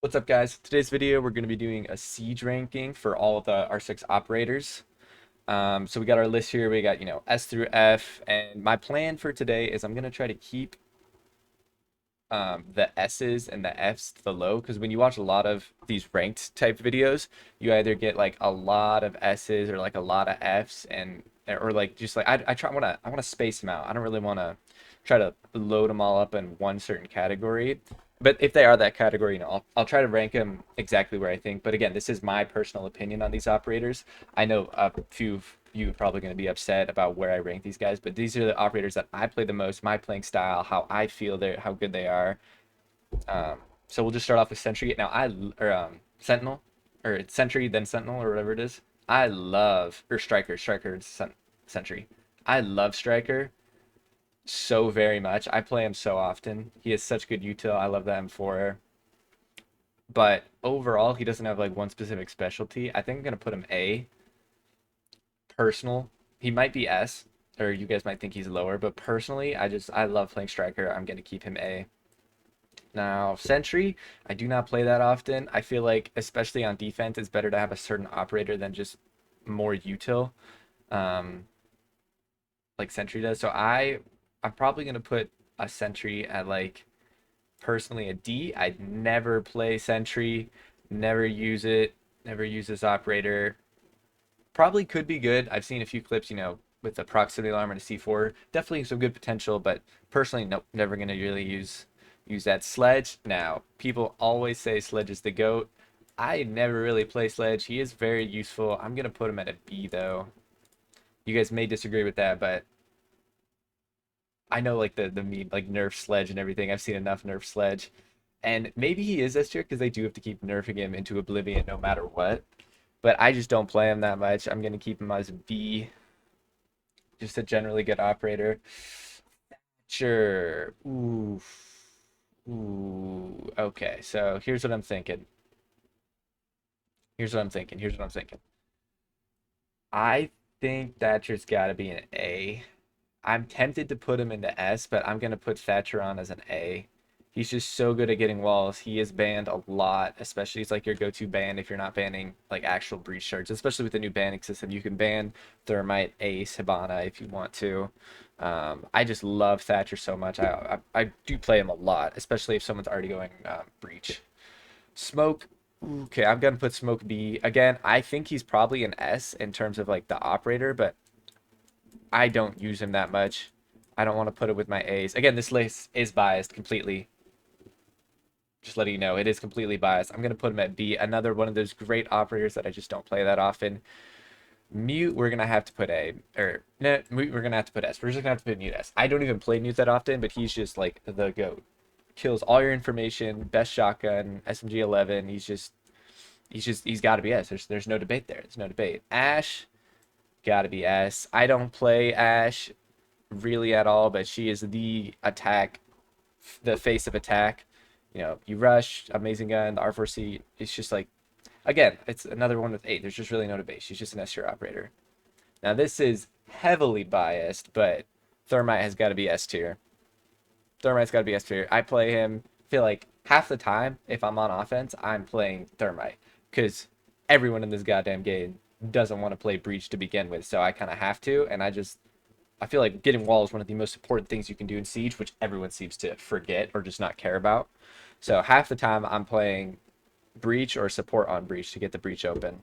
What's up, guys? Today's video, we're going to be doing a siege ranking for all of the R6 operators. So we got our list here. We got, S through F. And my plan for today is I'm going to try to keep the S's and the F's to the low. Because when you watch a lot of these ranked type videos, you either get like a lot of S's or like a lot of F's or like just like I want to space them out. I don't really want to try to load them all up in one certain category. But if they are that category, I'll try to rank them exactly where I think. But again, this is my personal opinion on these operators. I know a few of you are probably going to be upset about where I rank these guys, but these are the operators that I play the most, my playing style, how I feel how good they are. So we'll just start off with Sentry. Now Sentinel, or Sentry then Sentinel or whatever it is. I love or Striker, Sentry. I love Striker so very much. I play him so often. He has such good util. I love that M4. But overall, he doesn't have like one specific specialty. I think I'm gonna put him A. Personal. He might be S, or you guys might think he's lower, but personally, I love playing Striker. I'm gonna keep him A. Now, Sentry, I do not play that often. I feel like, especially on defense, it's better to have a certain operator than just more util, um, like Sentry does. So I'm probably gonna put a Sentry at like personally a D. I'd never play Sentry, never use it, never use this operator. Probably could be good. I've seen a few clips, with the proximity alarm and a C4. Definitely some good potential, but personally, nope, never gonna really use that. Sledge. Now, people always say Sledge is the GOAT. I never really play Sledge. He is very useful. I'm gonna put him at a B though. You guys may disagree with that, but I know like the meme like nerf Sledge and everything. I've seen enough nerf Sledge. And maybe he is S tier because they do have to keep nerfing him into oblivion no matter what. But I just don't play him that much. I'm gonna keep him as a B, just a generally good operator. Sure. Ooh. Ooh. Okay. So here's what I'm thinking. I think Thatcher's got to be an A. I'm tempted to put him into S, but I'm gonna put Thatcher on as an A. He's just so good at getting walls. He is banned a lot, especially he's like your go-to ban if you're not banning like actual breach shards, especially with the new banning system. You can ban Thermite, Ace, Hibana if you want to. I just love Thatcher so much. I do play him a lot, especially if someone's already going breach. Smoke. Okay, I'm gonna put Smoke B. Again, I think he's probably an S in terms of like the operator, but I don't use him that much. I don't want to put it with my A's. Again, this list is biased completely. Just letting you know, it is completely biased. I'm going to put him at B. Another one of those great operators that I just don't play that often. Mute, we're going to have to put A. Or, no, Mute, we're going to have to put S. We're just going to have to put Mute S. I don't even play Mute that often, but he's just like the GOAT. Kills all your information, best shotgun, SMG 11. He's got to be S. There's no debate there. There's no debate. Ash, got to be S. I don't play Ash really at all, but she is the face of attack. You rush, amazing gun, the R4C. It's just like, again, it's another one with 8. There's just really no debate. She's just an S tier operator. Now, this is heavily biased, but Thermite has got to be S tier. Thermite's got to be S tier. I play him, feel like half the time, if I'm on offense, I'm playing Thermite. Because everyone in this goddamn game doesn't want to play Breach to begin with, so I kind of have to, and I feel like getting wall is one of the most important things you can do in Siege, which everyone seems to forget or just not care about. So half the time I'm playing Breach or support on Breach to get the Breach open.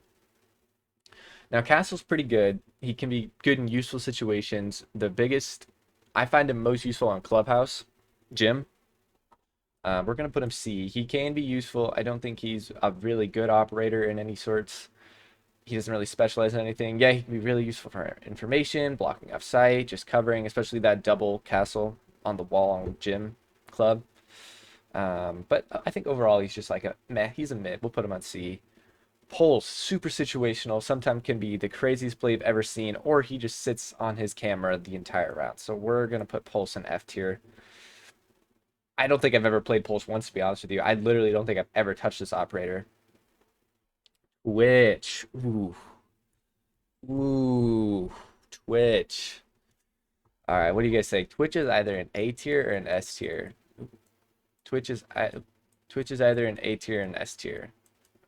Now Castle's pretty good. He can be good in useful situations. I find him most useful on Clubhouse, Gym. We're going to put him C. He can be useful. I don't think he's a really good operator in any sorts. He doesn't really specialize in anything. Yeah, he can be really useful for information, blocking off sight, just covering, especially that double castle on the wall on Gym Club. But I think overall he's just like a meh. He's a mid. We'll put him on C. Pulse, super situational. Sometimes can be the craziest play you've ever seen, or he just sits on his camera the entire round. So we're gonna put Pulse in F tier. I don't think I've ever played Pulse once, to be honest with you. I literally don't think I've ever touched this operator. Twitch. Ooh. Ooh. Twitch. All right, what do you guys say? Twitch is either an A tier or an S tier. Twitch is Twitch is either an A tier and S tier.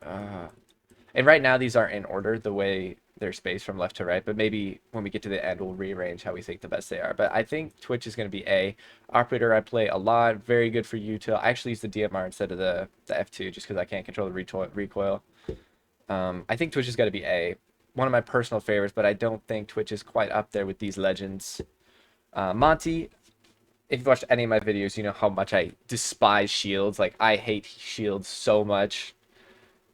And right now these aren't in order the way they're spaced from left to right, but maybe when we get to the end we'll rearrange how we think the best they are. But I think Twitch is going to be A. Operator I play a lot, very good for util. I actually use the DMR instead of the F2 just because I can't control the recoil. I think Twitch has got to be A. One of my personal favorites, but I don't think Twitch is quite up there with these legends. Monty, if you've watched any of my videos, you know how much I despise shields. Like, I hate shields so much,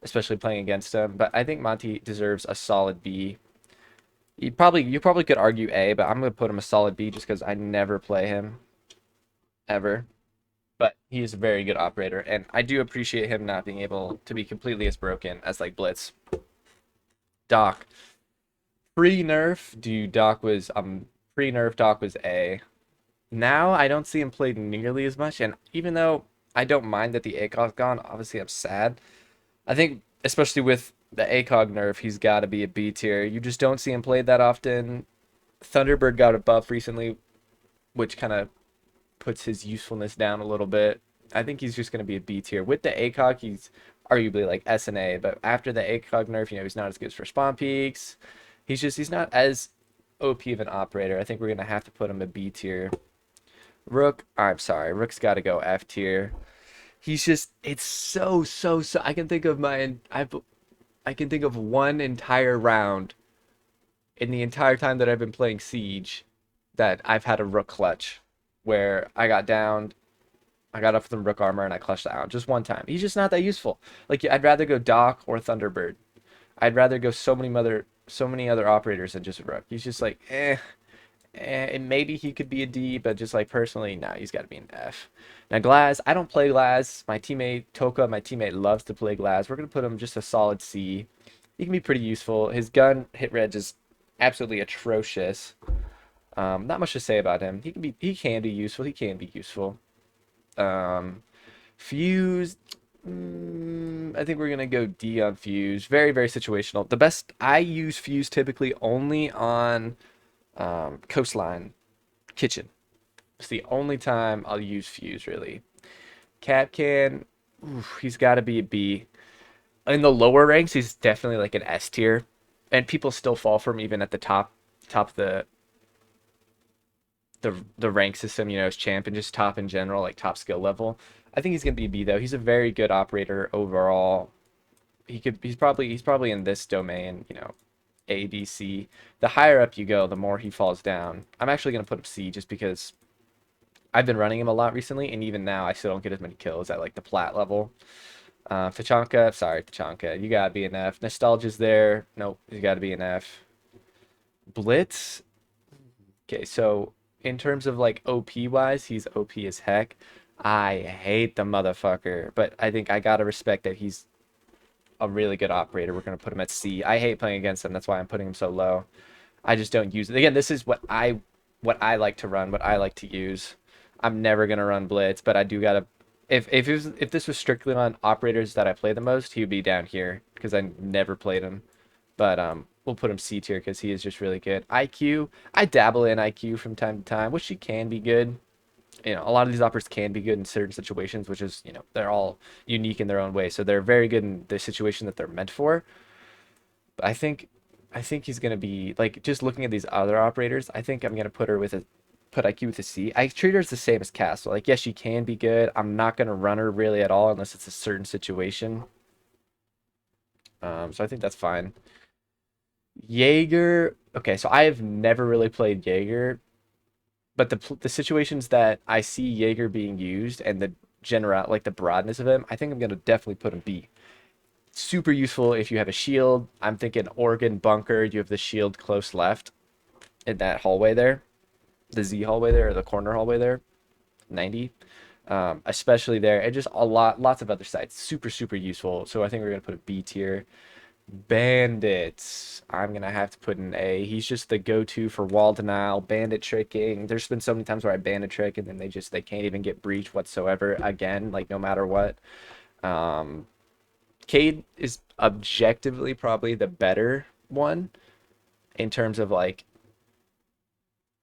especially playing against him. But I think Monty deserves a solid B. You probably could argue A, but I'm gonna put him a solid B just because I never play him, ever. But he is a very good operator, and I do appreciate him not being able to be completely as broken as like Blitz. Doc, pre-nerf, pre-nerf Doc was A. Now I don't see him played nearly as much, and even though I don't mind that the ACOG's gone, obviously I'm sad. I think especially with the ACOG nerf, he's got to be a B tier. You just don't see him played that often. Thunderbird got a buff recently, which kind of puts his usefulness down a little bit. I think he's just going to be a B tier. With the ACOG, he's arguably like S and A, but after the ACOG nerf, you know, he's not as good for spawn peaks. He's not as OP of an operator. I think we're going to have to put him a B tier. Rook, I'm sorry, Rook's got to go F tier. He's just, it's so. I can think of I can think of one entire round in the entire time that I've been playing Siege that I've had a Rook clutch where I got downed, I got up from Rook armor and I clutched out just one time. He's just not that useful. Like, I'd rather go Doc or Thunderbird. I'd rather go so many other operators than just Rook. He's just like and maybe he could be a D, but just like personally, no, he's got to be an F. Now Glaz, I don't play Glaz. My teammate Toka, my teammate loves to play Glaz. We're gonna put him just a solid C. He can be pretty useful. His gun hit reg is absolutely atrocious. Not much to say about him. He can be useful. He can be useful. Fuse. I think we're gonna go D on Fuse. Very situational. The best I use Fuse typically only on Coastline Kitchen. It's the only time I'll use Fuse really. Capcan, he's got to be a B. In the lower ranks, he's definitely like an S tier, and people still fall for him even at the top of the rank system. You know, as champ and just top in general, like top skill level. I think he's gonna be B though. He's a very good operator overall. He's probably in this domain. You know, A, B, C. The higher up you go, the more he falls down. I'm actually gonna put him C just because I've been running him a lot recently, and even now I still don't get as many kills at like the plat level. Tachanka, you gotta be an F. Nostalgia's there. Nope, you gotta be an F. Blitz. Okay, so in terms of like OP wise, he's OP as heck. I hate the motherfucker, but I think I gotta respect that he's a really good operator. We're gonna put him at C. I hate playing against him. That's why I'm putting him so low. I just don't use it. Again, this is what I like to run, what I like to use. I'm never gonna run Blitz, but I do gotta. If this was strictly on operators that I play the most, he would be down here because I never played him. But we'll put him C tier because he is just really good. IQ, I dabble in IQ from time to time, which he can be good. You know, a lot of these operators can be good in certain situations, which is, you know, they're all unique in their own way. So they're very good in the situation that they're meant for. But I think he's gonna be like, just looking at these other operators, I think I'm gonna put IQ with a C. I treat her as the same as Castle. Like, yes, she can be good. I'm not gonna run her really at all unless it's a certain situation. So I think that's fine. Jaeger. Okay, so I have never really played Jaeger, but the situations that I see Jaeger being used and the general like the broadness of him, I think I'm gonna definitely put him B. Super useful if you have a shield. I'm thinking Organ Bunker. You have the shield close left in that hallway there, the Z hallway there, or the corner hallway there, 90. Especially there, and just lots of other sites. Super useful. So I think we're gonna put a B tier. Bandits. I'm gonna have to put an A. He's just the go-to for wall denial, bandit tricking. There's been so many times where I bandit trick and then they can't even get breach whatsoever again, like no matter what. Cade is objectively probably the better one in terms of like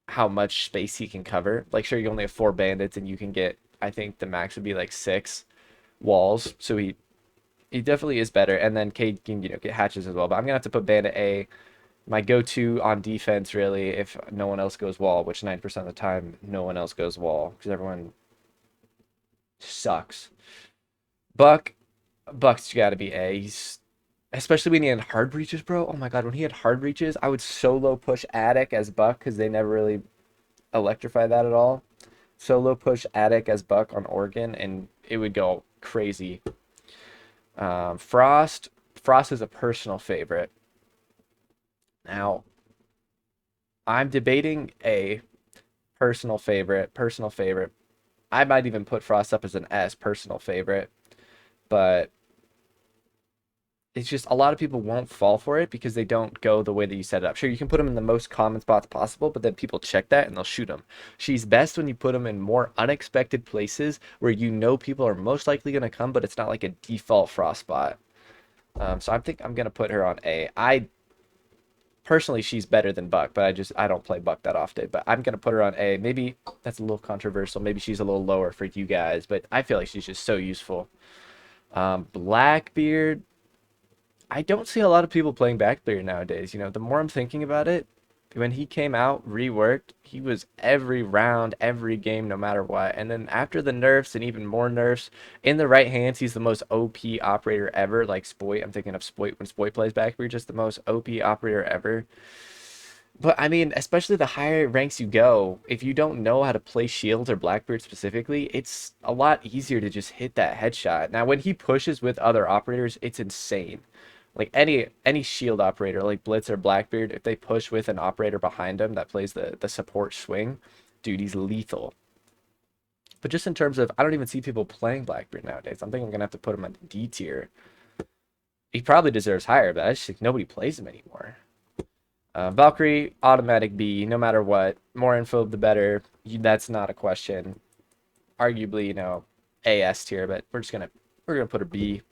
how much space he can cover. Like, sure, you only have 4 bandits and you can get, I think the max would be like 6. walls, so he definitely is better. And then Cade can, get hatches as well. But I'm gonna have to put Bandit A, my go-to on defense, really, if no one else goes wall, which 90% of the time no one else goes wall because everyone sucks. Buck, Buck's got to be A. He's especially when he had hard breaches, bro. Oh my god, when he had hard breaches, I would solo push Attic as Buck because they never really electrify that at all. Solo push Attic as Buck on Oregon, and it would go crazy. Frost is a personal favorite. Now, I'm debating a personal favorite. I might even put Frost up as an S, personal favorite, but it's just a lot of people won't fall for it because they don't go the way that you set it up. Sure, you can put them in the most common spots possible, but then people check that and they'll shoot them. She's best when you put them in more unexpected places where you know people are most likely going to come, but it's not like a default Frost spot. So I think I'm going to put her on A. I personally, she's better than Buck, but I don't play Buck that often. But I'm gonna put her on A. Maybe that's a little controversial. Maybe she's a little lower for you guys, but I feel like she's just so useful. Blackbeard, I don't see a lot of people playing Blackbeard nowadays. The more I'm thinking about it, when he came out reworked, he was every round, every game, no matter what. And then after the nerfs and even more nerfs, in the right hands, he's the most OP operator ever. Like Spoit, I'm thinking of Spoit when Spoit plays Blackbeard, just the most OP operator ever. But I mean, especially the higher ranks you go, if you don't know how to play Shield or Blackbeard specifically, it's a lot easier to just hit that headshot. Now, when he pushes with other operators, it's insane. Like any Shield operator, like Blitz or Blackbeard, if they push with an operator behind him that plays the support swing, dude, he's lethal. But just in terms of, I don't even see people playing Blackbeard nowadays. I'm thinking I'm gonna have to put him on D tier. He probably deserves higher, but I just think nobody plays him anymore. Valkyrie, automatic B, no matter what. More info, the better. That's not a question. Arguably, AS tier, but we're gonna put her B.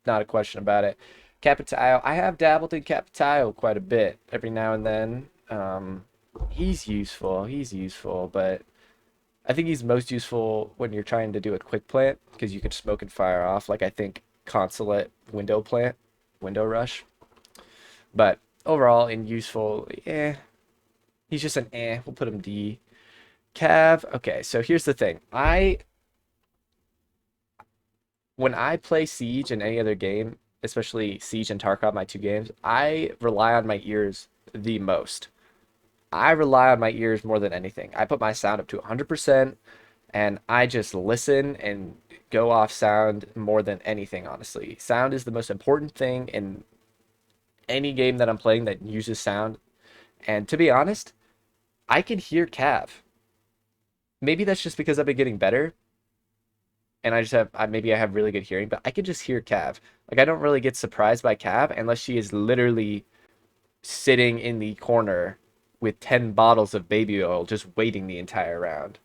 Not a question about it. Capitao, I have dabbled in Capitao quite a bit every now and then. He's useful. He's useful, but I think he's most useful when you're trying to do a quick plant because you can smoke and fire off. Like I think Consulate window plant, window rush. But overall, in useful, he's just an eh. We'll put him D. Cav. Okay, so here's the thing. When I play Siege in any other game, especially Siege and Tarkov, my two games, I rely on my ears the most. I rely on my ears more than anything. I put my sound up to 100% and I just listen and go off sound more than anything, honestly. Sound is the most important thing in any game that I'm playing that uses sound. And to be honest, I can hear Cav. Maybe that's just because I've been getting better, and I just have maybe I have really good hearing, but I can just hear Cav. Like I don't really get surprised by Cav unless she is literally sitting in the corner with 10 bottles of baby oil just waiting the entire round.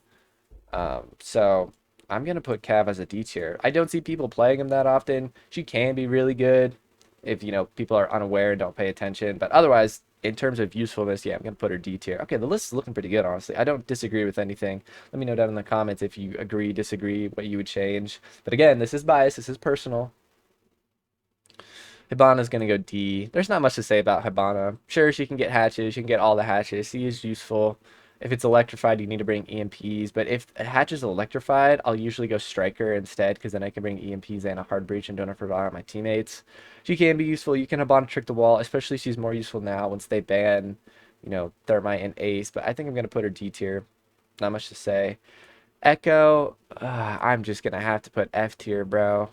So I'm gonna put Cav as a D tier. I don't see people playing him that often. She can be really good if people are unaware and don't pay attention, but otherwise in terms of usefulness, yeah, I'm gonna put her D tier. Okay, the list is looking pretty good, honestly. I don't disagree with anything. Let me know down in the comments if you agree, disagree, what you would change. But again, this is bias, this is personal. Hibana's gonna go D. There's not much to say about Hibana. Sure, she can get hatches, she can get all the hatches. She is useful. If it's electrified, you need to bring EMPs. But if a hatch is electrified, I'll usually go Striker instead, because then I can bring EMPs and a hard breach and don't have to rely on my teammates. She can be useful. You can Hibana trick the wall, especially she's more useful now once they ban, Thermite and Ace. But I think I'm gonna put her D tier. Not much to say. Echo, I'm just gonna have to put F tier, bro.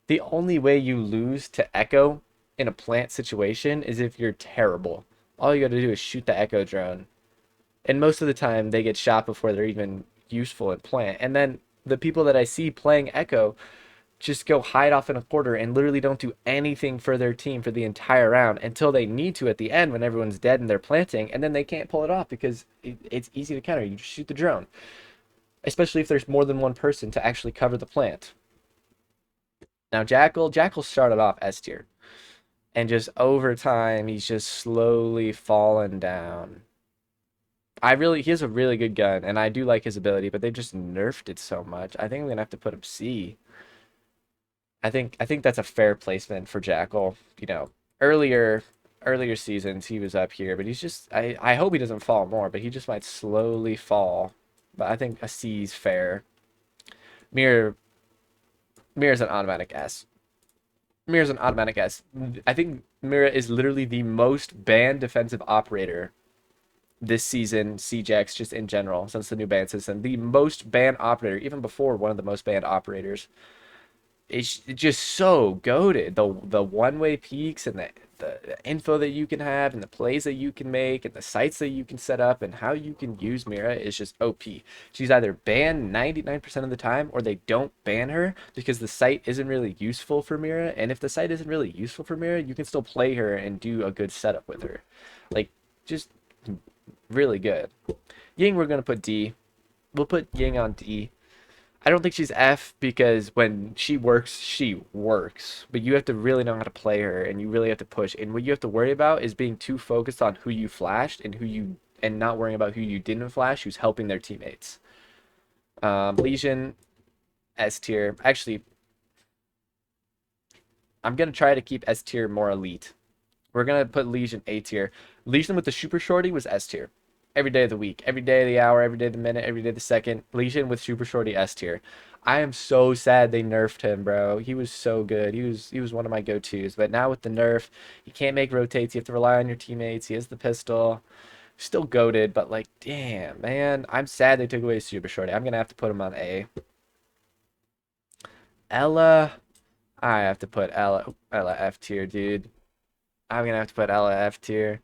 The only way you lose to Echo in a plant situation is if you're terrible. All you gotta do is shoot the Echo drone. And most of the time they get shot before they're even useful in plant. And then the people that I see playing Echo just go hide off in a corner and literally don't do anything for their team for the entire round until they need to at the end when everyone's dead and they're planting, and then they can't pull it off because it's easy to counter. You just shoot the drone. Especially if there's more than one person to actually cover the plant. Now Jackal started off S tier. And just over time, he's just slowly fallen down. He has a really good gun, and I do like his ability, but they just nerfed it so much. I think I'm gonna have to put him C. I think that's a fair placement for Jackal. You know, earlier earlier seasons he was up here, but he's just I hope he doesn't fall more, but he just might slowly fall. But I think a C is fair. Mirror Mirror's an automatic S. Mirror's an automatic S. I think Mira is literally the most banned defensive operator this season, CJX just in general, since the new ban system. The most banned operator, even before one of the most banned operators. It's just so goaded. The one-way peaks and the info that you can have and the plays that you can make and the sites that you can set up and how you can use Mira is just OP. She's either banned 99% of the time or they don't ban her because the site isn't really useful for Mira. And if the site isn't really useful for Mira, you can still play her and do a good setup with her. Like, just really good. Ying, we're gonna put D. We'll put Ying on D. I don't think she's F because when she works, she works. But you have to really know how to play her and you really have to push. And what you have to worry about is being too focused on who you flashed and not worrying about who you didn't flash, who's helping their teammates. Lesion, S tier. Actually, I'm gonna try to keep S tier more elite. We're gonna put Lesion A tier. Lesion with the super shorty was S tier. Every day of the week, every day of the hour, every day of the minute, every day of the second. Lesion with super shorty S tier. I am so sad they nerfed him, bro. He was so good. He was one of my go-tos. But now with the nerf, you can't make rotates. You have to rely on your teammates. He has the pistol. Still goaded, but like, damn, man. I'm sad they took away super shorty. I'm gonna have to put him on A. Ella, I have to put Ella F tier, dude. I'm gonna have to put Ella F tier.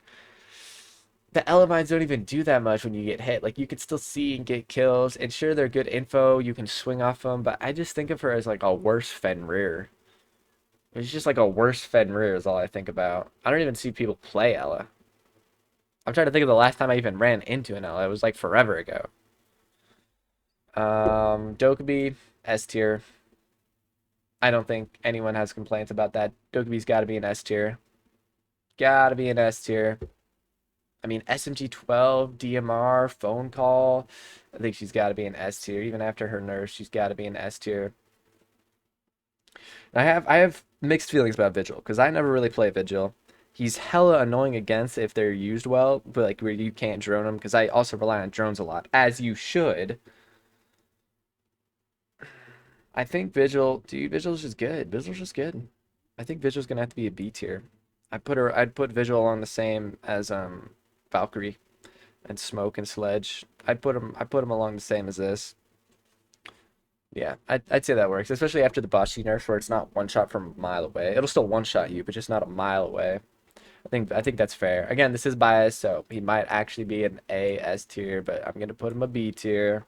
The Elemines don't even do that much when you get hit. Like, you can still see and get kills, and sure, they're good info. You can swing off them, but I just think of her as like a worse Fenrir. It's just like a worse Fenrir is all I think about. I don't even see people play Ella. I'm trying to think of the last time I even ran into an Ella. It was like forever ago. Dokkaebi, S tier. I don't think anyone has complaints about that. Dokkaebi's got to be an S tier. Gotta be an S tier. I mean, SMG 12, DMR, phone call. I think she's got to be an S tier. Even after her nerfs, she's got to be an S tier. I have mixed feelings about Vigil because I never really play Vigil. He's hella annoying against if they're used well, but like where you can't drone them because I also rely on drones a lot, as you should. I think Vigil, dude, Vigil's just good. Vigil's just good. I think Vigil's gonna have to be a B tier. I'd put Vigil on the same as Valkyrie and Smoke and Sledge. I put him along the same as this. Yeah, I'd say that works, especially after the Bashi nerf where it's not one shot from a mile away. It'll still one shot you, but just not a mile away. I think that's fair. Again, this is biased, so he might actually be an A S tier, but I'm gonna put him a B tier.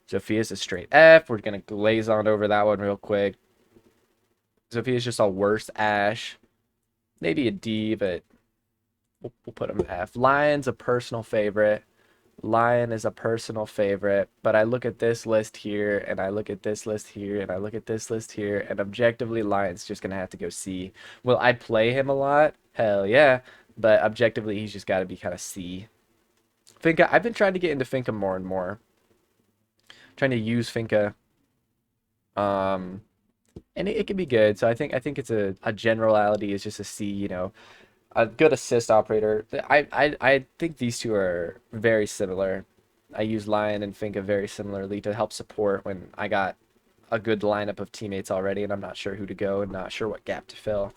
Zophia's a straight F. We're gonna glaze on over that one real quick. Zophia's just a worse Ash. Maybe a D, but we'll put him F. Lion's a personal favorite. Lion is a personal favorite, but I look at this list here, and I look at this list here, and I look at this list here, and objectively, Lion's just gonna have to go C. Will I play him a lot? Hell yeah, but objectively, he's just got to be kind of C. Finka, I've been trying to get into Finka more and more, trying to use Finka, um, and it can be good. So I think it's a generality is just a C, a good assist operator. I think these two are very similar. I use Lion and Finka very similarly to help support when I got a good lineup of teammates already and I'm not sure who to go and not sure what gap to fill.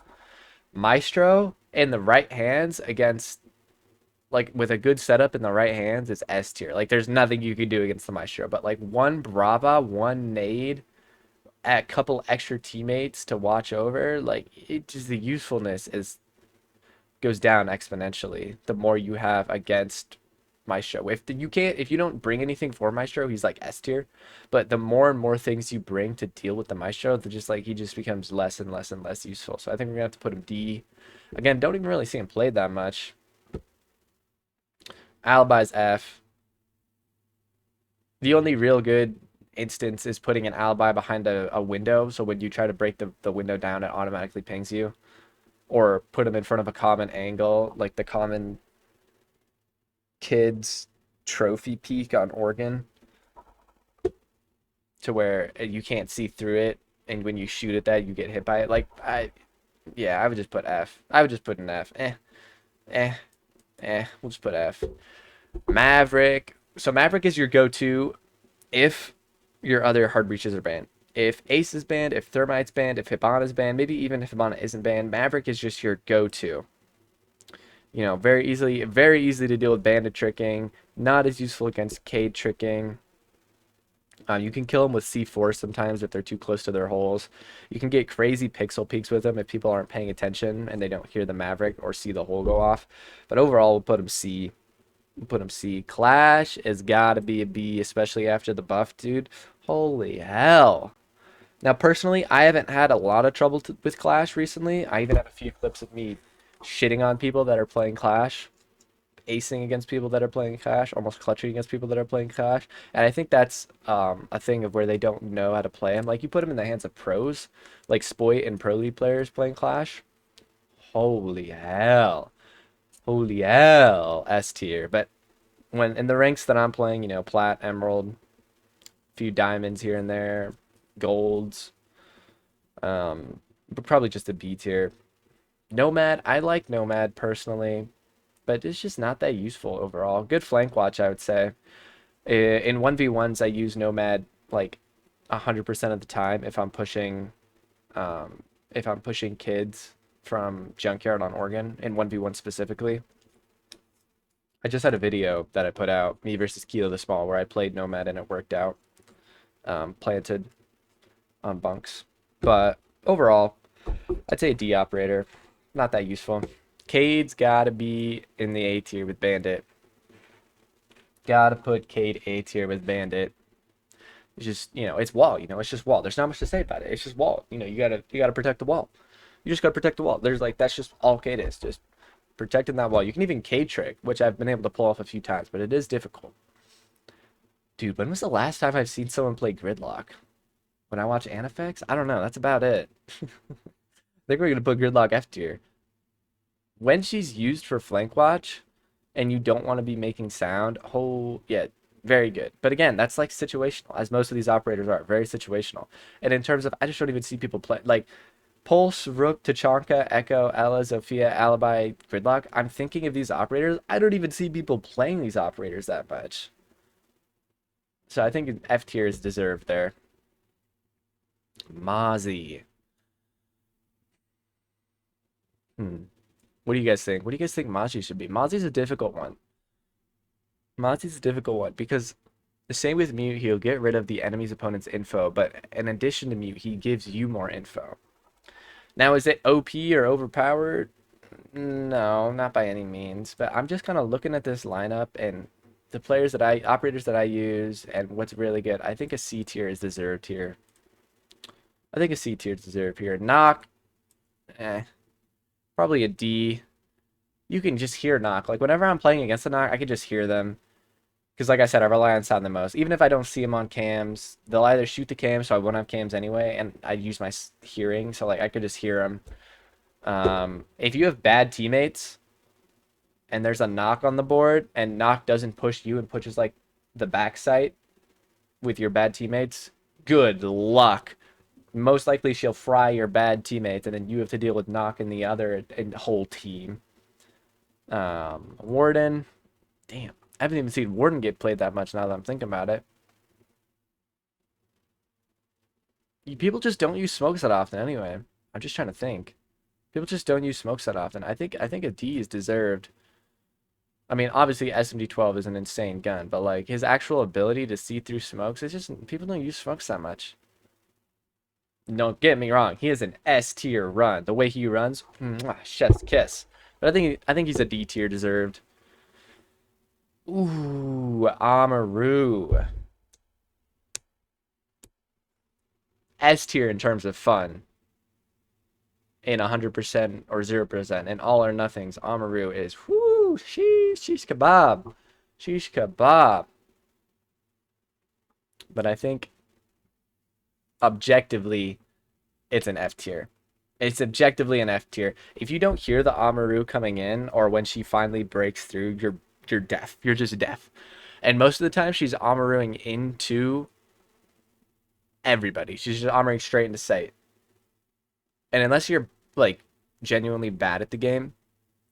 Maestro in the right hands against like with a good setup in the right hands is S tier. Like there's nothing you can do against the Maestro, but like one Brava, one nade, a couple extra teammates to watch over, like it just the usefulness is goes down exponentially the more you have against Maestro. If you don't bring anything for Maestro, he's like S tier. But the more and more things you bring to deal with the Maestro, they're just like he just becomes less and less and less useful. So I think we're gonna have to put him D. Again, don't even really see him played that much. Alibi's F. The only real good instance is putting an alibi behind a window. So when you try to break the window down, it automatically pings you. Or put him in front of a common angle, like the common kids trophy peak on Oregon, to where you can't see through it and when you shoot at that, you get hit by it. Like yeah, I would just put F. I would just put an F. Eh, we'll just put F. Maverick. So Maverick is your go-to if your other hard breaches are banned. If Ace is banned, if Thermite's banned, if Hibana is banned, maybe even if Hibana isn't banned, Maverick is just your go-to. You know, very easy to deal with bandit tricking. Not as useful against Cade tricking. You can kill them with C4 sometimes if they're too close to their holes. You can get crazy pixel peaks with them if people aren't paying attention and they don't hear the Maverick or see the hole go off. But overall, we'll put them C. We'll put them C. Clash has got to be a B, especially after the buff, dude. Holy hell. Now, personally, I haven't had a lot of trouble with Clash recently. I even have a few clips of me shitting on people that are playing Clash, acing against people that are playing Clash, almost clutching against people that are playing Clash. And I think that's a thing of where they don't know how to play him. Like, you put him in the hands of pros, like Spoit and Pro League players playing Clash. Holy hell. Holy hell, S tier. But when in the ranks that I'm playing, you know, Plat, Emerald, few diamonds here and there, golds, but probably just a B tier. Nomad, I like Nomad personally, but it's just not that useful overall. Good flank watch, I would say. In 1v1s, I use Nomad like 100% of the time if I'm pushing kids from Junkyard on Oregon in 1v1 specifically. I just had a video that I put out, me versus Kilo the Small, where I played Nomad and it worked out. Planted on bunks. But overall, I'd say a D operator. Not that useful. Cade's gotta be in the A tier with Bandit. Gotta put Cade A tier with Bandit. It's just, you know, it's wall, you know, it's just wall. There's not much to say about it. It's just wall. You know, you gotta protect the wall. You just gotta protect the wall. There's like that's just all Cade is. Just protecting that wall. You can even Cade trick, which I've been able to pull off a few times, but it is difficult. Dude, when was the last time I've seen someone play Gridlock? When I watch Anifex? I don't know. That's about it. I think we're going to put Gridlock F tier. When she's used for flank watch and you don't want to be making sound, oh, yeah, very good. But again, that's like situational, as most of these operators are. Very situational. And in terms of, I just don't even see people play. Like, Pulse, Rook, Tachanka, Echo, Ella, Zofia, Alibi, Gridlock. I'm thinking of these operators. I don't even see people playing these operators that much. So I think F tier is deserved there. Mozzie. What do you guys think? What do you guys think Mozzie should be? Mozzie's a difficult one. Mozzie's a difficult one because the same with Mute, he'll get rid of the enemy's opponent's info, but in addition to Mute, he gives you more info. Now, is it OP or overpowered? No, not by any means. But I'm just kind of looking at this lineup and the operators that I use and what's really good. I think a C tier is deserved here. I think a C tier is deserved here. Knock, probably a D. You can just hear Knock. Like whenever I'm playing against the Knock, I can just hear them. Because like I said, I rely on sound the most. Even if I don't see them on cams, they'll either shoot the cams, so I won't have cams anyway, and I use my hearing, so like I could just hear them. If you have bad teammates and there's a Knock on the board and Knock doesn't push you and pushes like the back site with your bad teammates, good luck. Most likely she'll fry your bad teammates and then you have to deal with Knock and the other and whole team. Warden, damn, I haven't even seen Warden get played that much now that I'm thinking about it. People just don't use smokes that often anyway. I'm just trying to think. People just don't use smokes that often. I think a D is deserved. I mean, obviously SMG-12 is an insane gun, but like his actual ability to see through smokes, it's just people don't use smokes that much. Don't get me wrong, he is an S tier run. The way he runs, chef's kiss. But I think he's a D tier deserved. Ooh, Amaru. S tier in terms of fun. In 100% or 0%. In all or nothings, Amaru is whoo, sheesh kebab. Sheesh kebab. But I think objectively, it's an F tier. It's objectively an F tier. If you don't hear the Amaru coming in, or when she finally breaks through, you're deaf. You're just deaf. And most of the time, she's Amaruing into everybody. She's just armoring straight into sight. And unless you're like genuinely bad at the game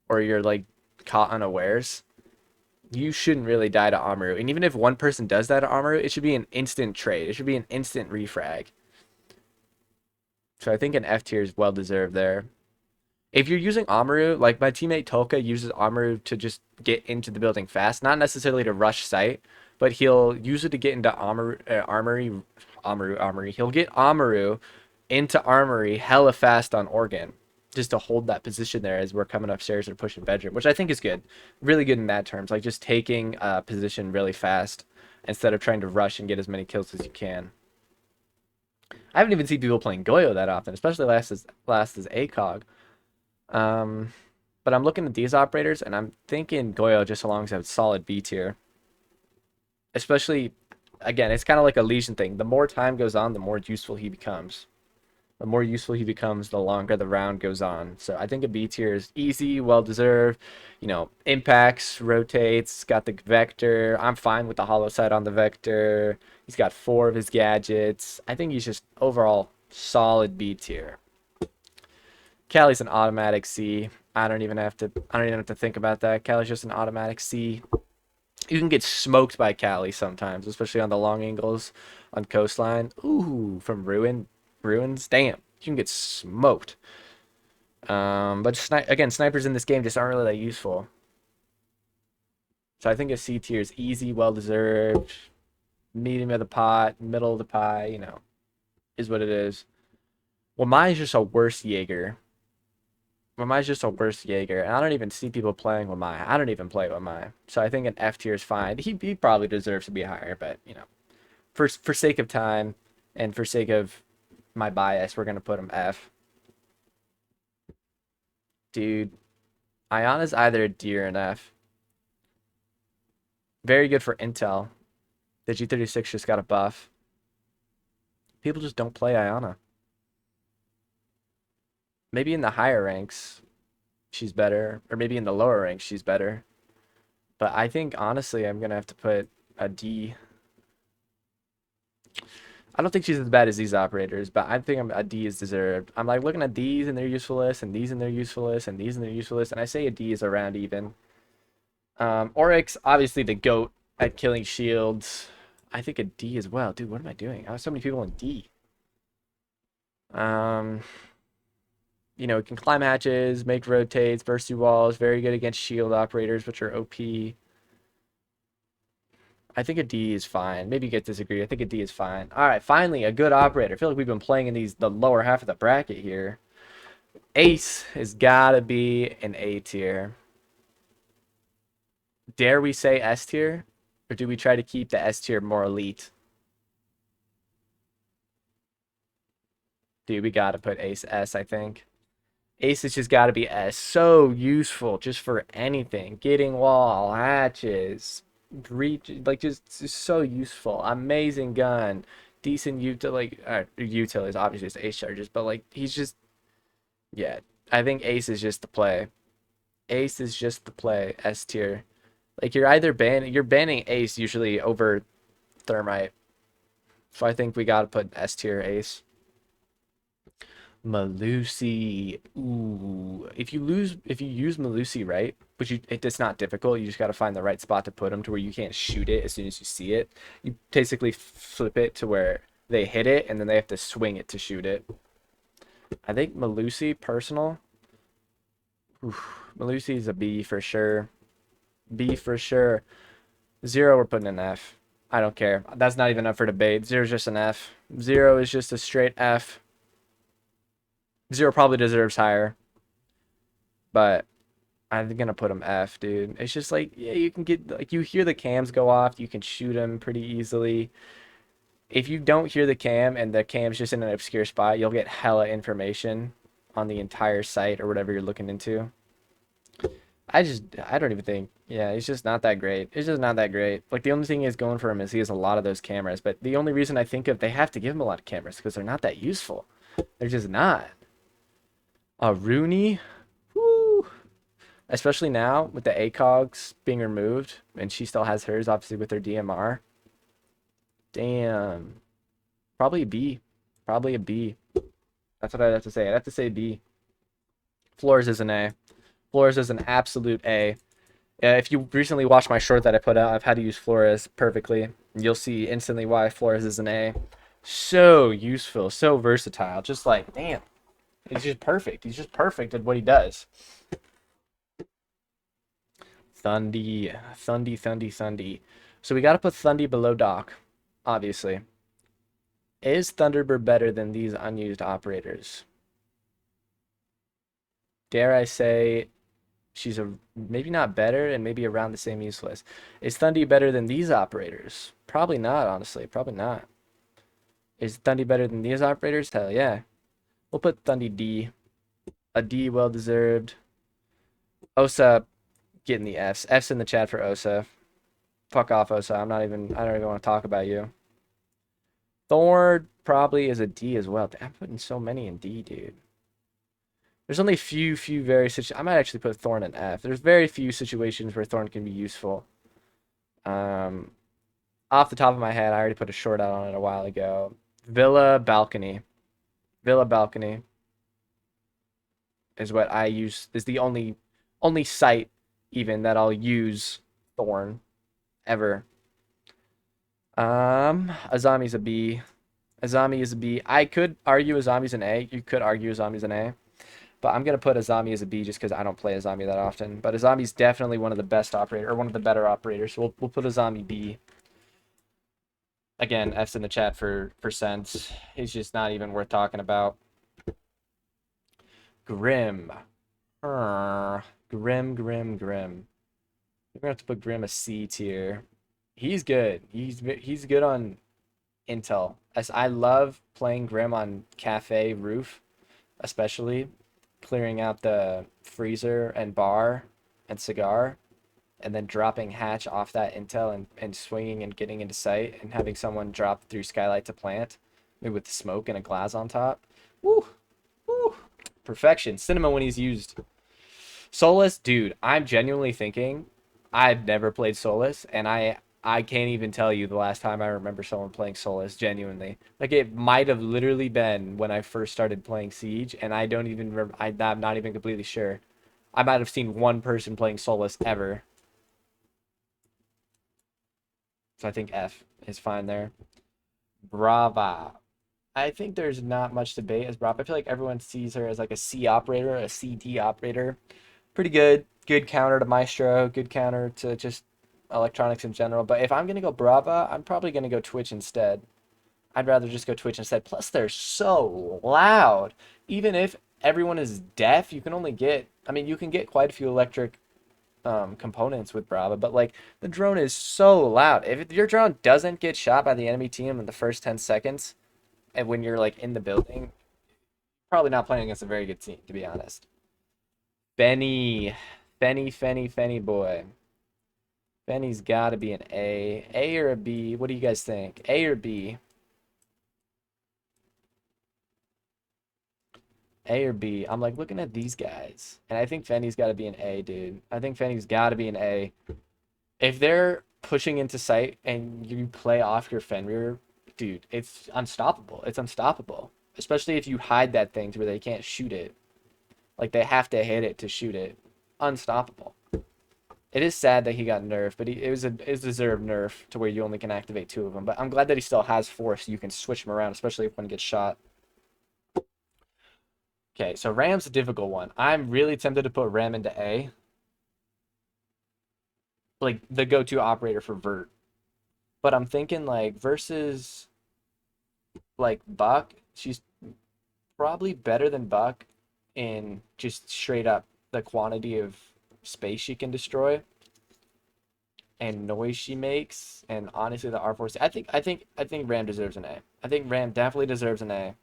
or you're like caught unawares, you shouldn't really die to Amaru. And even if one person does that to Amaru, it should be an instant trade. It should be an instant refrag. So I think an F tier is well deserved there. If you're using Amaru, like my teammate Tolka uses Amaru to just get into the building fast, not necessarily to rush sight, but he'll use it to get into Armory. He'll get Amaru into Armory hella fast on Organ, just to hold that position there as we're coming upstairs and pushing bedroom, which I think is good. Really good in that terms, like just taking a position really fast instead of trying to rush and get as many kills as you can. I haven't even seen people playing Goyo that often, especially last as ACOG. But I'm looking at these operators and I'm thinking Goyo just alongside solid B tier. Especially, again, it's kind of like a Legion thing. The more time goes on, the more useful he becomes. The more useful he becomes, the longer the round goes on. So I think a B tier is easy, well deserved. You know, impacts, rotates, got the vector. I'm fine with the hollow side on the vector. He's got 4 of his gadgets. I think he's just overall solid B tier. Callie's an automatic C. I don't even have to think about that. Callie's just an automatic C. You can get smoked by Callie sometimes, especially on the long angles on coastline. Ooh, from ruins. Damn, you can get smoked. But again, snipers in this game just aren't really that useful. So I think a C tier is easy, well deserved. Medium of the pot, middle of the pie, you know, is what it is. Well, mine's just a worse Jaeger. Wamai's just a worse Jaeger, and I don't even see people playing Wamai. I don't even play Wamai, so I think an F tier is fine. He probably deserves to be higher, but you know, for sake of time and for sake of my bias, we're gonna put him F. Dude, Iana's either a D or an F. Very good for intel. The G36 just got a buff. People just don't play Iana. Maybe in the higher ranks, she's better, or maybe in the lower ranks, she's better. But I think honestly, I'm gonna have to put a D. I don't think she's as bad as these operators, but I think a D is deserved. I'm like looking at these and their usefulness, and these and their usefulness, and these and their usefulness, and I say a D is around even. Oryx, obviously the GOAT at killing shields. I think a D as well. Dude, what am I doing? I have so many people in D. You know, can climb hatches, make rotates, burst through walls, very good against shield operators, which are OP. I think a D is fine. Maybe you get disagree. I think a D is fine. All right, finally, a good operator. I feel like we've been playing in the lower half of the bracket here. Ace has got to be an A tier. Dare we say S tier? Or do we try to keep the S tier more elite? Dude, we got to put Ace S, I think. Ace has just got to be S. So useful just for anything. Getting wall, hatches, reach, like just so useful. Amazing gun. Decent util, like, util is obviously just Ace charges, but like he's just, yeah. I think Ace is just the play. Ace is just the play. S tier. Like you're banning Ace usually over Thermite. So I think we gotta put S tier Ace. Melusi. Ooh. If you use Melusi right, which it's not difficult, you just gotta find the right spot to put them to where you can't shoot it as soon as you see it. You basically flip it to where they hit it and then they have to swing it to shoot it. I think Melusi personal. Melusi is a B for sure. B for sure. Zero, we're putting an F. I don't care. That's not even up for debate. Zero is just an F. Zero is just a straight F. Zero probably deserves higher. But I'm gonna put him F, dude. It's just like, yeah, you can get, like, you hear the cams go off, you can shoot them pretty easily. If you don't hear the cam and the cam's just in an obscure spot, you'll get hella information on the entire site or whatever you're looking into. I don't even think, yeah, it's just not that great. It's just not that great. Like, the only thing is going for him is he has a lot of those cameras, but the only reason I think of they have to give him a lot of cameras because they're not that useful. They're just not. Rooney, woo. Especially now with the ACOGs being removed, and she still has hers, obviously, with her DMR. Damn. Probably a B. Probably a B. That's what I'd have to say. I'd have to say B. Flores is an A. Flores is an absolute A. If you recently watched my short that I put out, I've had to use Flores perfectly. You'll see instantly why Flores is an A. So useful, so versatile. Just like, damn, he's just perfect. He's just perfect at what he does. Thundy. So we got to put Thundy below Doc, obviously. Is Thunderbird better than these unused operators? Dare I say she's a maybe not better and maybe around the same useless. Is Thundy better than these operators? Probably not, honestly. Probably not. Is Thundy better than these operators? Hell yeah. We'll put Thundy D. A D well deserved. Osa getting the Fs. Fs in the chat for Osa. Fuck off, Osa. I don't even want to talk about you. Thorn probably is a D as well. I'm putting so many in D, dude. There's only few very situations. I might actually put Thorn in F. There's very few situations where Thorn can be useful. Off the top of my head, I already put a short out on it a while ago. Villa Balcony. Villa Balcony is what I use. Is the only site even that I'll use Thorn ever. Azami's a B. Azami is a B. I could argue Azami's an A. You could argue Azami's an A. But I'm going to put Azami as a B just because I don't play Azami that often. But Azami's definitely one of the best operators, or one of the better operators. So we'll put Azami B. Again, F's in the chat for sense. He's just not even worth talking about. Grim. Grim. We're going to have to put Grim a C tier. He's good. He's good on Intel. As I love playing Grim on Cafe Roof, especially clearing out the freezer and bar and cigar, and then dropping hatch off that intel and swinging and getting into sight and having someone drop through skylight to plant, maybe with smoke and a glass on top. Woo! Woo! Perfection. Cinema when he's used. Solus, dude, I'm genuinely thinking I've never played Solus, and I can't even tell you the last time I remember someone playing Solus, genuinely. Like, it might have literally been when I first started playing Siege, and I don't even remember. I'm not even completely sure. I might have seen one person playing Solus ever. So I think F is fine there. Brava. I think there's not much debate as Brava. I feel like everyone sees her as like a C operator, a CD operator. Pretty good. Good counter to Maestro. Good counter to just electronics in general. But if I'm going to go Brava, I'm probably going to go Twitch instead. I'd rather just go Twitch instead. Plus, they're so loud. Even if everyone is deaf, you can only get, I mean, you can get quite a few electric components with Brava, but like the drone is so loud. If your drone doesn't get shot by the enemy team in the first 10 seconds, and when you're like in the building, probably not playing against a very good team, to be honest. Benny boy. Benny's got to be an A. A or a B? What do you guys think? A or B? A or B? I'm like looking at these guys, and I think Fenny's got to be an A, dude. I think Fenny's got to be an A. If they're pushing into sight and you play off your Fenrir, dude, it's unstoppable. It's unstoppable. Especially if you hide that thing to where they can't shoot it. Like, they have to hit it to shoot it. Unstoppable. It is sad that he got nerfed, but it was a deserved nerf to where you only can activate 2 of them. But I'm glad that he still has 4, so you can switch him around, especially if one gets shot. Okay, so Ram's a difficult one. I'm really tempted to put Ram into A. Like, the go-to operator for Vert. But I'm thinking, like, versus, like, Buck, she's probably better than Buck in just straight up the quantity of space she can destroy and noise she makes, and honestly the R4. I think Ram deserves an A. I think Ram definitely deserves an A.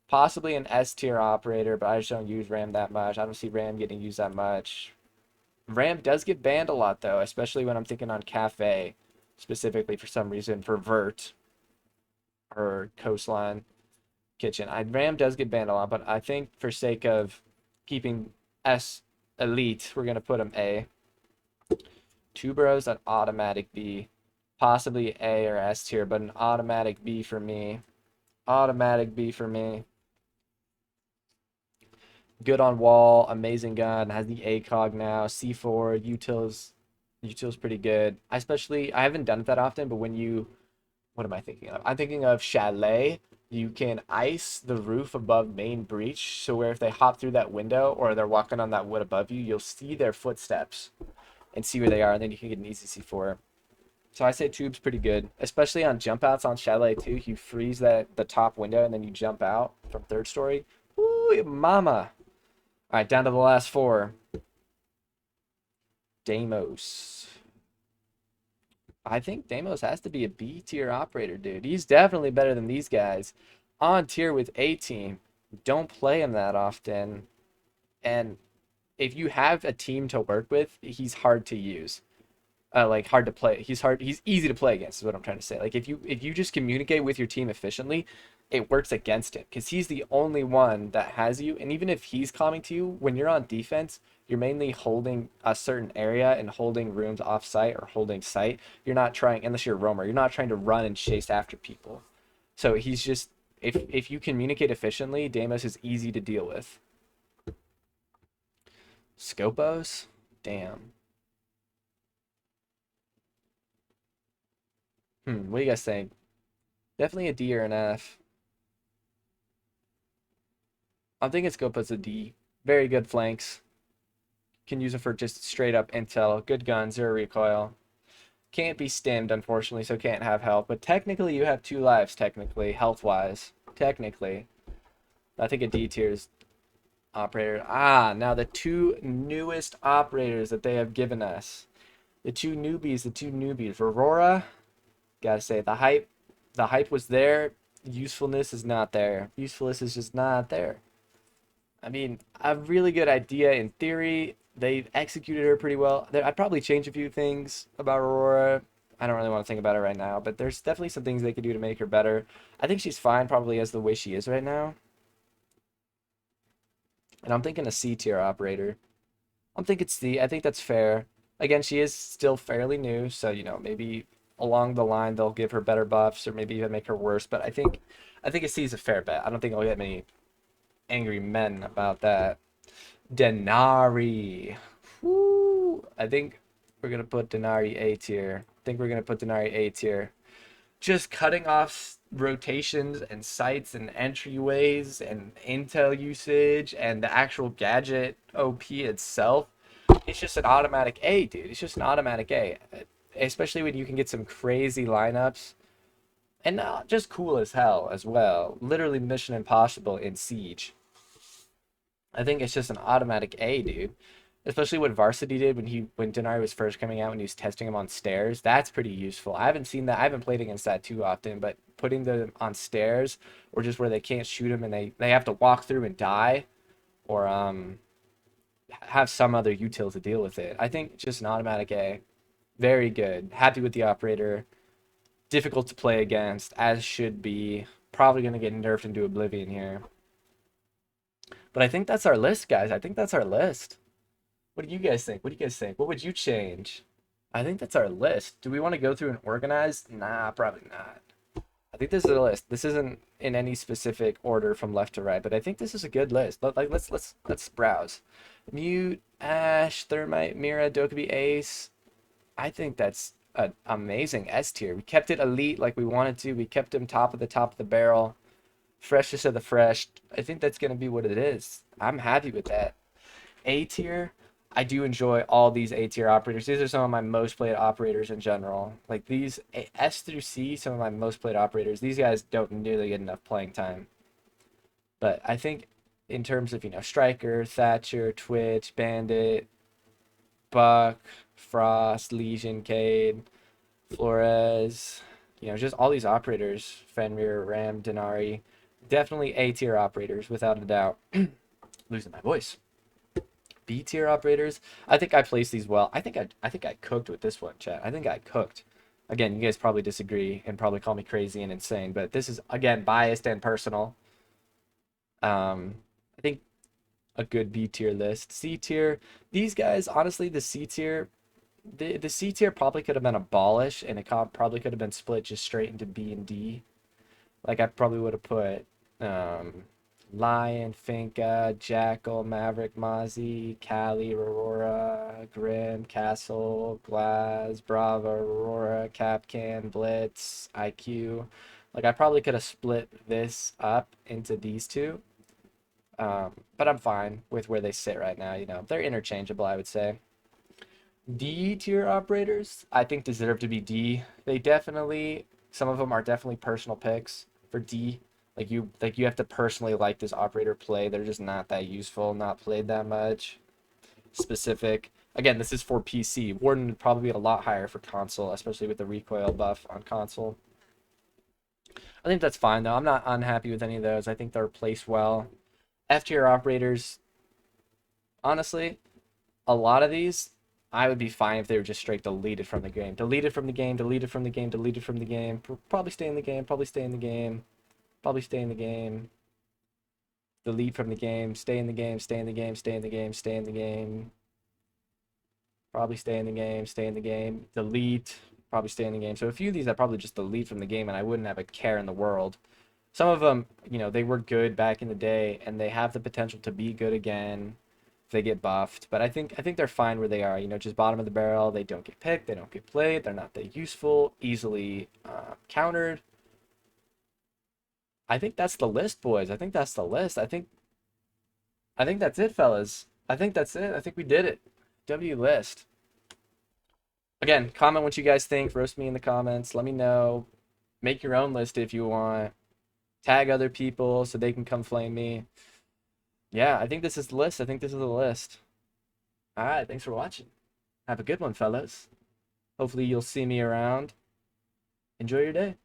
Possibly an S tier operator, but I just don't use Ram that much. I don't see Ram getting used that much. Ram does get banned a lot though, especially when I'm thinking on Cafe, specifically for some reason for Vert or Coastline Kitchen. Ram does get banned a lot, but I think for sake of keeping S elite, we're gonna put him A. Two Bros an automatic B, possibly A or S tier, but an automatic B for me. Automatic B for me. Good on wall, amazing gun, has the ACOG now, C4, util's pretty good. I haven't done it that often, but what am I thinking of? I'm thinking of Chalet. You can ice the roof above main breach, so where if they hop through that window or they're walking on that wood above you, you'll see their footsteps and see where they are, and then you can get an easy C4. So I say tube's pretty good, especially on jump outs on Chalet too. You freeze the top window and then you jump out from third story. Ooh, mama. All right, down to the last four. Deimos. I think Deimos has to be a B tier operator, dude. He's definitely better than these guys. On tier with A team. Don't play him that often. And if you have a team to work with, he's hard to use. Like hard to play. He's easy to play against is what I'm trying to say. Like if you just communicate with your team efficiently, it works against him because he's the only one that has you. And even if he's coming to you, when you're on defense, you're mainly holding a certain area and holding rooms off site or holding site. You're not trying, unless you're a roamer, you're not trying to run and chase after people. So he's just, if you communicate efficiently, Deimos is easy to deal with. Scopos? Damn. What do you guys think? Definitely a D or an F. I'm thinking Scopos a D. Very good flanks. Can use it for just straight up intel. Good gun, zero recoil. Can't be stimmed, unfortunately, so can't have health. But technically, you have 2 lives, technically, health-wise. Technically. I think a D tier is operator. Now the two newest operators that they have given us. The two newbies. Aurora, gotta say, the hype was there. Usefulness is not there. Usefulness is just not there. I mean, a really good idea in theory. They've executed her pretty well. I'd probably change a few things about Aurora. I don't really want to think about it right now, but there's definitely some things they could do to make her better. I think she's fine probably as the way she is right now. And I'm thinking a C tier operator. I'm thinking C. I think that's fair. Again, she is still fairly new, so maybe along the line they'll give her better buffs or maybe even make her worse. But I think a C is a fair bet. I don't think I'll get many angry men about that. Denari. Woo. I think we're gonna put Denari A tier. Just cutting off rotations and sites and entryways and intel usage and the actual gadget OP itself. It's just an automatic A, dude. It's just an automatic A. Especially when you can get some crazy lineups. And just cool as hell as well. Literally Mission Impossible in Siege. I think it's just an automatic A, dude. Especially what Varsity did when Denari was first coming out when he was testing him on stairs. That's pretty useful. I haven't seen that. I haven't played against that too often, but putting them on stairs or just where they can't shoot him and they have to walk through and die or have some other util to deal with it. I think just an automatic A. Very good. Happy with the operator. Difficult to play against, as should be. Probably going to get nerfed into oblivion here. But I think that's our list, guys. I think that's our list. What do you guys think? What would you change? I think that's our list. Do we want to go through and organize? Nah, probably not. I think this is a list. This isn't in any specific order from left to right, but I think this is a good list. Like let's browse. Mute, Ash, Thermite, Mira, Dokkaebi, Ace. I think that's an amazing S tier. We kept it elite like we wanted to. We kept him top of the barrel. Freshest of the fresh. I think that's going to be what it is. I'm happy with that. A tier, I do enjoy all these A tier operators. These are some of my most played operators in general. Like these S through C, some of my most played operators. These guys don't nearly get enough playing time. But I think in terms of, Striker, Thatcher, Twitch, Bandit, Buck, Frost, Legion, Cade, Flores, just all these operators, Fenrir, Ram, Denari, definitely A tier operators without a doubt. Losing my voice. B tier operators. I think I placed these well. I think I cooked with this one, chat. I think I cooked. Again, you guys probably disagree and probably call me crazy and insane, but this is again biased and personal. I think a good B tier list. C tier. These guys, honestly, the C tier. The C tier probably could have been abolished and it probably could have been split just straight into B and D. Like I probably would have put um, Lion, Finka, Jackal, Maverick, Mozzie, Callie, Aurora, Grim, Castle, Glaz, Brava, Aurora, Capcan, Blitz, IQ. Like I probably could have split this up into these two. But I'm fine with where they sit right now. You know, they're interchangeable, I would say. D tier operators, I think deserve to be D. They definitely, some of them are definitely personal picks for D. Like you have to personally like this operator play. They're just not that useful, not played that much. Specific. Again, this is for PC. Warden would probably be a lot higher for console, especially with the recoil buff on console. I think that's fine though. I'm not unhappy with any of those. I think they're placed well. F tier operators, honestly, a lot of these, I would be fine if they were just straight deleted from the game. Deleted from the game, deleted from the game, deleted from the game. Probably stay in the game, probably stay in the game, probably stay in the game. Delete from the game, stay in the game, stay in the game, stay in the game, stay in the game. Probably stay in the game, stay in the game. Delete, probably stay in the game. So a few of these I probably just delete from the game and I wouldn't have a care in the world. Some of them, you know, they were good back in the day and they have the potential to be good again if they get buffed. But I think they're fine where they are. You know, just bottom of the barrel. They don't get picked. They don't get played. They're not that useful. Easily countered. I think that's the list, boys. I think that's the list. I think that's it, fellas. I think that's it. I think we did it. W list. Again, comment what you guys think. Roast me in the comments. Let me know. Make your own list if you want. Tag other people so they can come flame me. Yeah, I think this is the list. I think this is the list. All right, thanks for watching. Have a good one, fellas. Hopefully you'll see me around. Enjoy your day.